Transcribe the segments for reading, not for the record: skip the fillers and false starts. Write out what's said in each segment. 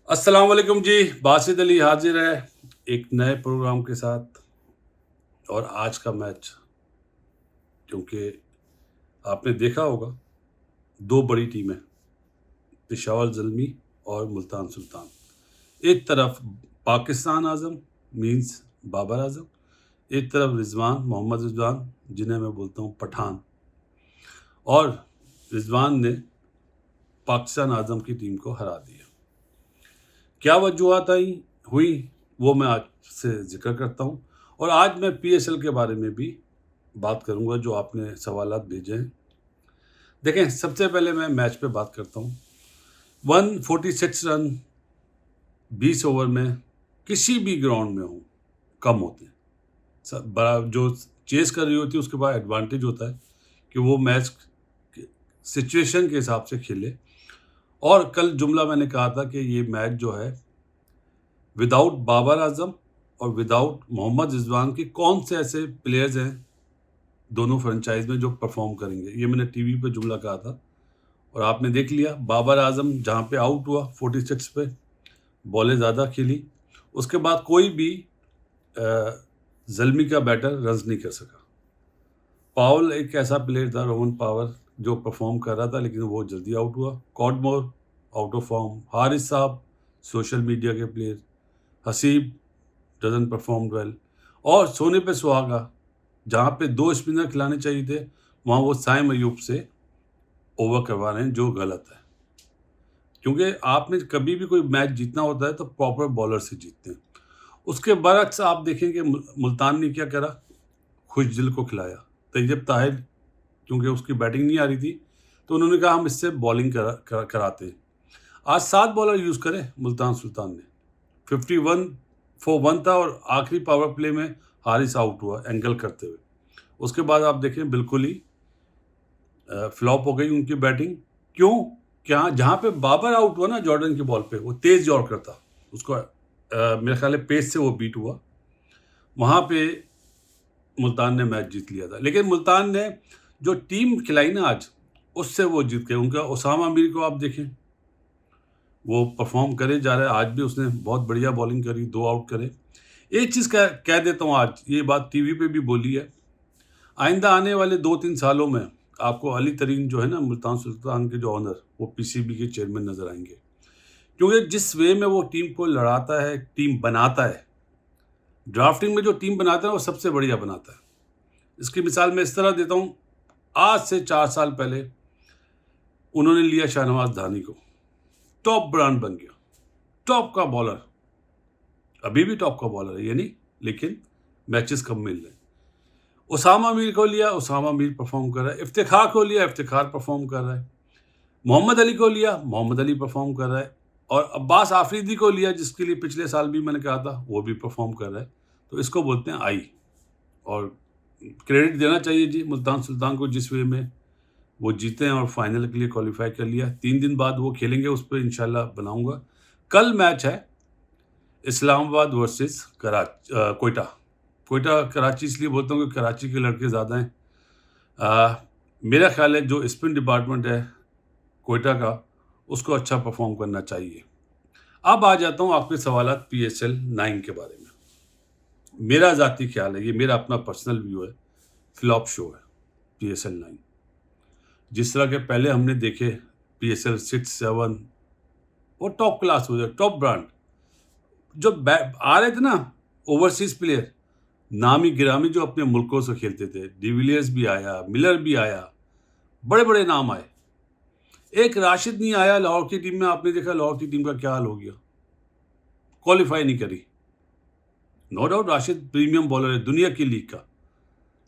अस्सलाम वालेकुम जी। बासित अली हाजिर है एक नए प्रोग्राम के साथ। और आज का मैच, क्योंकि आपने देखा होगा, दो बड़ी टीमें, पेशावर ज़ल्मी और मुल्तान सुल्तान। एक तरफ पाकिस्तान आज़म मीन्स बाबर आज़म, एक तरफ रिजवान मोहम्मद रिजवान, जिन्हें मैं बोलता हूँ पठान। और रिजवान ने पाकिस्तान आज़म की टीम को हरा दिया। क्या वजूहत हुई वो मैं आज से ज़िक्र करता हूँ। और आज मैं पीएसएल के बारे में भी बात करूँगा, जो आपने सवालात भेजे हैं। देखें, सबसे पहले मैं मैच पे बात करता हूँ। 146 रन 20 ओवर में किसी भी ग्राउंड में हो कम होते हैं। बड़ा जो चेस कर रही होती है उसके बाद एडवांटेज होता है कि वो मैच सिचुएशन के हिसाब से खेले। और कल जुमला मैंने कहा था कि ये मैच जो है, विदाउट बाबर आजम और विदाउट मोहम्मद रिजवान के कौन से ऐसे प्लेयर्स हैं दोनों फ्रेंचाइज में जो परफॉर्म करेंगे। ये मैंने टीवी पे जुमला कहा था और आपने देख लिया। बाबर आजम जहाँ पे आउट हुआ 46 पे, बॉलें ज़्यादा खेली, उसके बाद कोई भी ज़ल्मी का बैटर रन्स नहीं कर सका। पावल एक ऐसा प्लेयर था, रोहन पावर, जो परफॉर्म कर रहा था, लेकिन वो जल्दी आउट हुआ। कॉडमोर आउट ऑफ फॉर्म, हारिस साहब सोशल मीडिया के player, Haseeb doesn't perform well. और सोने पे सुहागा, जहाँ पे 2 स्पिनर खिलाने चाहिए थे, वहाँ वो साइम अयूब से ओवर करवा रहे हैं, जो गलत है। क्योंकि आपने कभी भी कोई मैच जीतना होता है तो प्रॉपर बॉलर से जीतते हैं। उसके बरक्स आप देखें कि मुल्तान ने क्या करा, खुशदिल को खिलाया। तैयब ताहिर, क्योंकि उसकी बैटिंग नहीं आ रही थी, तो उन्होंने कहा हम इससे बॉलिंग कराते हैं। आज 7 बॉलर यूज़ करे मुल्तान सुल्तान ने। 51 फॉर 1 था और आखिरी पावर प्ले में हारिस आउट हुआ एंगल करते हुए। उसके बाद आप देखें बिल्कुल ही फ्लॉप हो गई उनकी बैटिंग। क्यों? क्या जहाँ पे बाबर आउट हुआ ना जॉर्डन की बॉल पे, वो तेज़ यॉर्कर था, उसको मेरे ख्याल है पेस से वो बीट हुआ, वहाँ पे मुल्तान ने मैच जीत लिया था। लेकिन मुल्तान ने जो टीम खिलाई ना आज, उससे वो जीत गए। उनका उसामा मीर को आप देखें, वो परफॉर्म करे जा रहा है। आज भी उसने बहुत बढ़िया बॉलिंग करी, 2 आउट करे। एक चीज़ कह देता हूँ, आज ये बात टीवी पे भी बोली है, आइंदा आने वाले 2-3 सालों में आपको अली तरीन जो है ना, मुल्तान सुल्तान के जो ऑनर, वो पीसीबी के चेयरमैन नज़र आएंगे। क्योंकि जिस वे में वो टीम को लड़ाता है, टीम बनाता है, ड्राफ्टिंग में जो टीम बनाता है वो सबसे बढ़िया बनाता है। इसकी मिसाल मैं इस तरह देता हूँ, आज से 4 साल पहले उन्होंने लिया शाहनवाज धानी को, टॉप ब्रांड बन गया, टॉप का बॉलर, अभी भी टॉप का बॉलर है ये नहीं, लेकिन मैचेस कम मिल रहे हैं। उसामा मीर को लिया, उसामा मीर परफॉर्म कर रहा है। इफ्तिखार को लिया, इफ्तिखार परफॉर्म कर रहा है। मोहम्मद अली को लिया, मोहम्मद अली परफॉर्म कर रहा है। और अब्बास आफरीदी को लिया, जिसके लिए पिछले साल भी मैंने कहा था, वो भी परफॉर्म कर रहा है। तो इसको बोलते हैं आई। और क्रेडिट देना चाहिए जी मुल्तान सुल्तान को, जिस वे में वो जीते हैं और फाइनल के लिए क्वालिफाई कर लिया। 3 दिन बाद वो खेलेंगे, उस पर इंशाल्लाह बनाऊंगा। कल मैच है इस्लामाबाद वर्सेस कोयटा। कोयटा कराची इसलिए बोलता हूँ कि कराची के लड़के ज़्यादा हैं। मेरा ख्याल है जो स्पिन डिपार्टमेंट है कोयटा का, उसको अच्छा परफॉर्म करना चाहिए। अब आ जाता हूँ आपके सवालात पीएसएल 9 के बारे में। मेरा ज़ाती ख्याल है, ये मेरा अपना पर्सनल व्यू है, फ्लॉप शो है पीएसएल 9। जिस तरह के पहले हमने देखे पीएसएल 6, 7, वो टॉप क्लास हो जाए, टॉप ब्रांड जो आ रहे थे ना, ओवरसीज प्लेयर, नामी गिरामी, जो अपने मुल्कों से खेलते थे। डिविलियर्स भी आया, मिलर भी आया, बड़े बड़े नाम आए। एक राशिद नहीं आया लाहौर की टीम में। आपने देखा लाहौर की टीम का क्या हाल हो गया, क्वालिफाई नहीं करी। No doubt Rashid premium bowler है दुनिया की लीग का,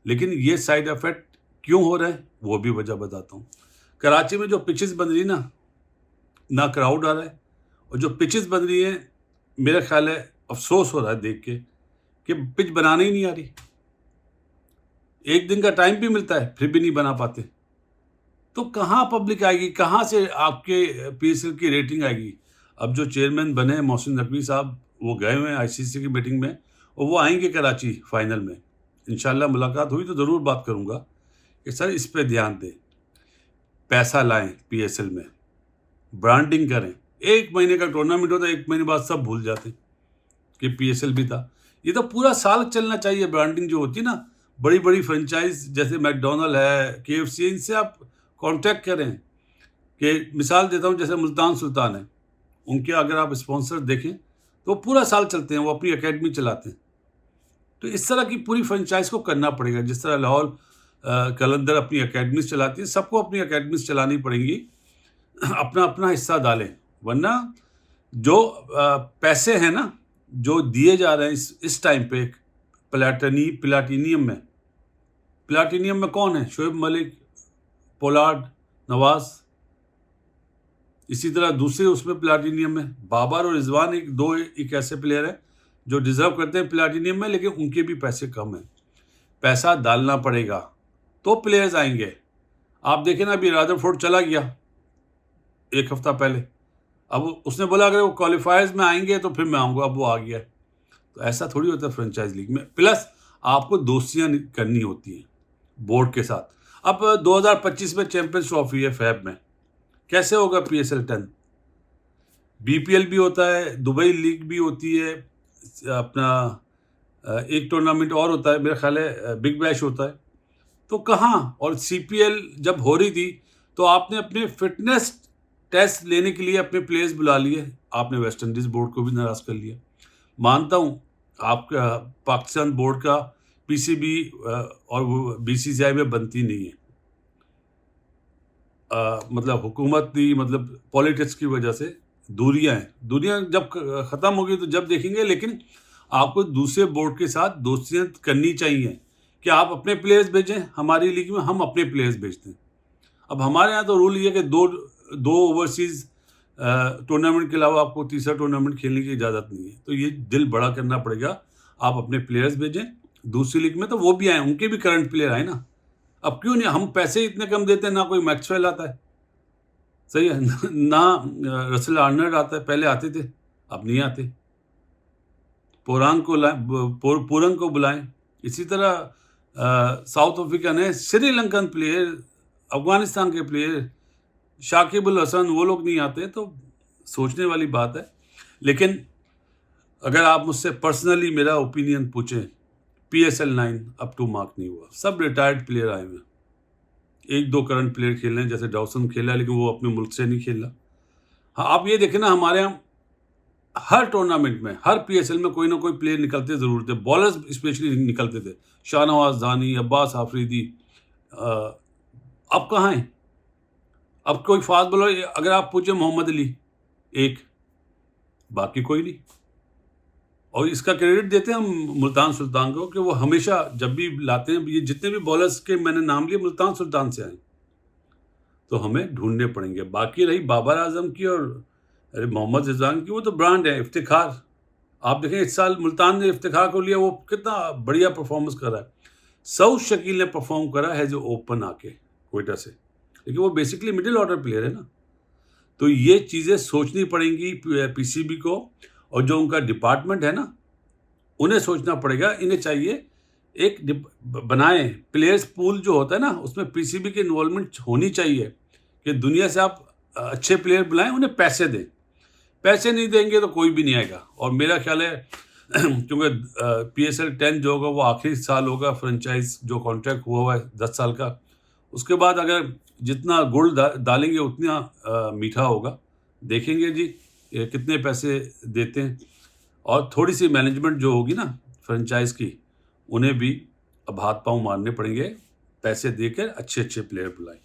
लेकिन ये साइड इफेक्ट क्यों हो रहा है वो भी वजह बताता हूँ। कराची में जो पिचेस बन रही ना क्राउड आ रहा है, और जो पिचेस बन रही है, मेरा ख्याल है अफसोस हो रहा है देख के कि पिच बनाने ही नहीं आ रही। एक दिन का टाइम भी मिलता है, फिर भी नहीं बना पाते। तो कहाँ पब्लिक आएगी, कहाँ से आपके पीएसएल की रेटिंग आएगी। अब जो चेयरमैन बने मोहसिन नकवी साहब, वो गए हुए हैं आईसीसी की मीटिंग में, और वो आएंगे कराची फाइनल में। इंशाल्लाह मुलाकात हुई तो ज़रूर बात करूँगा कि सर इस पे ध्यान दें, पैसा लाएं पीएसएल में, ब्रांडिंग करें, 1 महीने का टूर्नामेंट होता है, 1 महीने बाद सब भूल जाते कि पीएसएल भी था। ये तो पूरा साल चलना चाहिए। ब्रांडिंग जो होती है ना, बड़ी-बड़ी फ्रेंचाइज़ जैसे मैकडॉनल्ड है, केएफसी, इनसे आप कॉन्टैक्ट करें। कि मिसाल देता हूँ, जैसे मुल्तान सुल्तान है, उनके अगर आप स्पॉन्सर देखें तो पूरा साल चलते हैं, वो अपनी एकेडमी चलाते हैं। तो इस तरह की पूरी फ्रेंचाइज़ को करना पड़ेगा। जिस तरह लाहौर कलंदर अपनी एकेडमीज़ चलाती है, सबको अपनी एकेडमीज़ चलानी पड़ेंगी। अपना-अपना हिस्सा डालें, वरना जो पैसे हैं ना, जो दिए जा रहे हैं इस टाइम पे प्लाटिनियम में कौन है? शोएब मलिक, पोलार्ड, नवाज़। इसी तरह दूसरे उसमें प्लाटिनियम में बाबर और रिजवान, एक ऐसे प्लेयर हैं जो डिजर्व करते हैं प्लाटिनियम में, लेकिन उनके भी पैसे कम हैं। पैसा डालना पड़ेगा तो प्लेयर्स आएंगे। आप देखें ना, अभी रादरफोर्ड चला गया 1 हफ्ता पहले। अब उसने बोला अगर वो क्वालिफायर्स में आएंगे तो फिर मैं आऊँगा, अब वो आ गया है। तो ऐसा थोड़ी होता है फ्रेंचाइज लीग में। प्लस आपको दोस्तियाँ करनी होती हैं बोर्ड के साथ। अब 2025 में चैंपियंस ट्रॉफी है फैब में, कैसे होगा पीएसएल 10? बीपीएल भी होता है, दुबई लीग भी होती है, अपना एक टूर्नामेंट और होता है, मेरा ख्याल है बिग बैश होता है। तो कहाँ? और सीपीएल जब हो रही थी तो आपने अपने फिटनेस टेस्ट लेने के लिए अपने प्लेयर्स बुला लिए, आपने वेस्ट इंडीज़ बोर्ड को भी नाराज़ कर लिया। मानता हूँ आपका पाकिस्तान बोर्ड का पीसीबी और वो बीसीसीआई में बनती नहीं है। मतलब हुकूमत की, मतलब पॉलिटिक्स की वजह से दूरियां हैं। दूरियां जब ख़त्म होगी तो जब देखेंगे, लेकिन आपको दूसरे बोर्ड के साथ दोस्तियां करनी चाहिए कि आप अपने प्लेयर्स भेजें, हमारी लीग में हम अपने प्लेयर्स भेजते हैं। अब हमारे यहाँ तो रूल ये है कि दो ओवरसीज़ टूर्नामेंट के अलावा आपको तीसरा टूर्नामेंट खेलने की इजाज़त नहीं है। तो ये दिल बड़ा करना पड़ेगा, आप अपने प्लेयर्स भेजें। दूसरी लीग में तो वो भी आए, उनके भी करंट प्लेयर आए ना। अब क्यों नहीं? हम पैसे इतने कम देते हैं, ना कोई मैक्सवेल आता है, सही है ना, रसल आर्नल्ड आता है, पहले आते थे, अब नहीं आते। पुरंग को बुलाएं। इसी तरह साउथ अफ्रीका ने श्रीलंकन प्लेयर, अफगानिस्तान के प्लेयर, शाकिब उल हसन, वो लोग नहीं आते। तो सोचने वाली बात है। लेकिन अगर आप मुझसे पर्सनली मेरा ओपिनियन पूछें, पीएसएल 9 अप टू मार्क नहीं हुआ। सब रिटायर्ड प्लेयर आए हुए, 1-2 करंट प्लेयर खेल रहे हैं, जैसे डॉसन खेला, लेकिन वो अपने मुल्क से नहीं खेल रहा। हाँ, आप ये देखें ना, हमारे यहाँ हर टूर्नामेंट में, हर पीएसएल में कोई ना कोई प्लेयर निकलते ज़रूर थे। बॉलर्स स्पेशली निकलते थे, शाहनवाज दानी, अब्बास आफरीदी। अब कहाँ हैं? अब कोई फास्ट बॉलर अगर आप पूछे, मोहम्मद अली एक, बाकी कोई नहीं। और इसका क्रेडिट देते हैं हम मुल्तान सुल्तान को कि वो हमेशा जब भी लाते हैं, ये जितने भी बॉलर्स के मैंने नाम लिए मुल्तान सुल्तान से आए। तो हमें ढूंढने पड़ेंगे। बाकी रही बाबर आजम की और मोहम्मद रिजवान की, वो तो ब्रांड है, इफ्तिखार। आप देखें इस साल मुल्तान ने इफ्तिखार को लिया, वो कितना बढ़िया परफॉर्मेंस कर रहा है। सऊद शकील ने परफॉर्म करा है जो ओपन आके क्वेटा से, लेकिन वो बेसिकली मिडिल ऑर्डर प्लेयर है ना। तो ये चीज़ें सोचनी पड़ेंगी पीसीबी को, और जो उनका डिपार्टमेंट है ना, उन्हें सोचना पड़ेगा। इन्हें चाहिए एक बनाए प्लेयर्स पूल जो होता है ना, उसमें पीसीबी की इन्वॉल्वमेंट होनी चाहिए कि दुनिया से आप अच्छे प्लेयर बुलाएं, उन्हें पैसे दें। पैसे नहीं देंगे तो कोई भी नहीं आएगा। और मेरा ख्याल है क्योंकि पीएसएल 10 जो होगा वो आखिरी साल होगा फ्रेंचाइज जो कॉन्ट्रैक्ट हुआ है 10 साल का। उसके बाद अगर जितना गुड़ डालेंगे उतना मीठा होगा। देखेंगे जी कितने पैसे देते हैं। और थोड़ी सी मैनेजमेंट जो होगी ना फ्रेंचाइज की, उन्हें भी अब हाथ पांव मारने पड़ेंगे, पैसे देकर अच्छे अच्छे प्लेयर बुलाएं।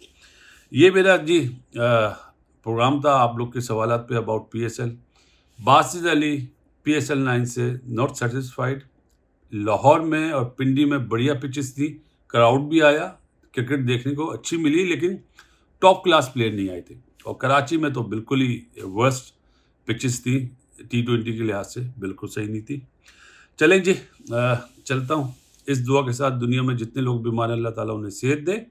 ये मेरा जी प्रोग्राम था आप लोग के सवालात पे about PSL. Basit Ali PSL 9 से नॉट सेटिस्फाइड। लाहौर में और पिंडी में बढ़िया पिचेस थी, क्राउड भी आया, क्रिकेट देखने को अच्छी मिली, लेकिन टॉप क्लास प्लेयर नहीं आए थे। और कराची में तो बिल्कुल ही वर्स्ट पिचेस थी, T20 के लिहाज से बिल्कुल सही नहीं थी। चलें जी, चलता हूँ इस दुआ के साथ, दुनिया में जितने लोग बीमार हैं अल्लाह ताला उन्हें सेहत दे।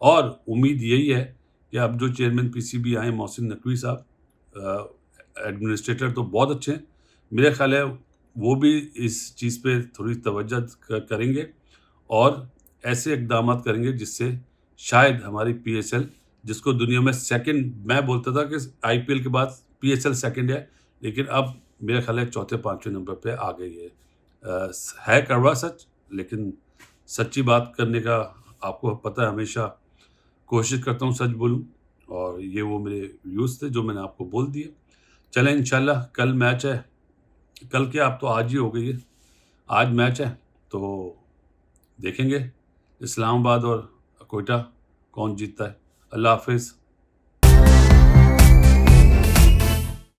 और उम्मीद यही है कि अब जो चेयरमैन पीसीबी आए मोहसिन नकवी साहब, एडमिनिस्ट्रेटर तो बहुत अच्छे हैं, मेरे ख्याल है वो भी इस चीज़ पे थोड़ी तवज्जो करेंगे और ऐसे इक़दाम करेंगे जिससे शायद हमारी पीएसएल जिसको दुनिया में सेकंड, मैं बोलता था कि आईपीएल के बाद पीएसएल सेकंड है, लेकिन अब मेरा ख्याल है चौथे पांचवें नंबर पे आ गई है। है कड़वा सच, लेकिन सच्ची बात करने का आपको पता है, हमेशा कोशिश करता हूँ सच बोलूं, और ये वो मेरे व्यूज़ थे जो मैंने आपको बोल दिए। चलें, इंशाल्लाह कल मैच है, कल क्या, अब तो आज ही हो गई है, आज मैच है तो देखेंगे इस्लामाबाद और कोयटा कौन जीतता है। अल्लाह हाफिज़।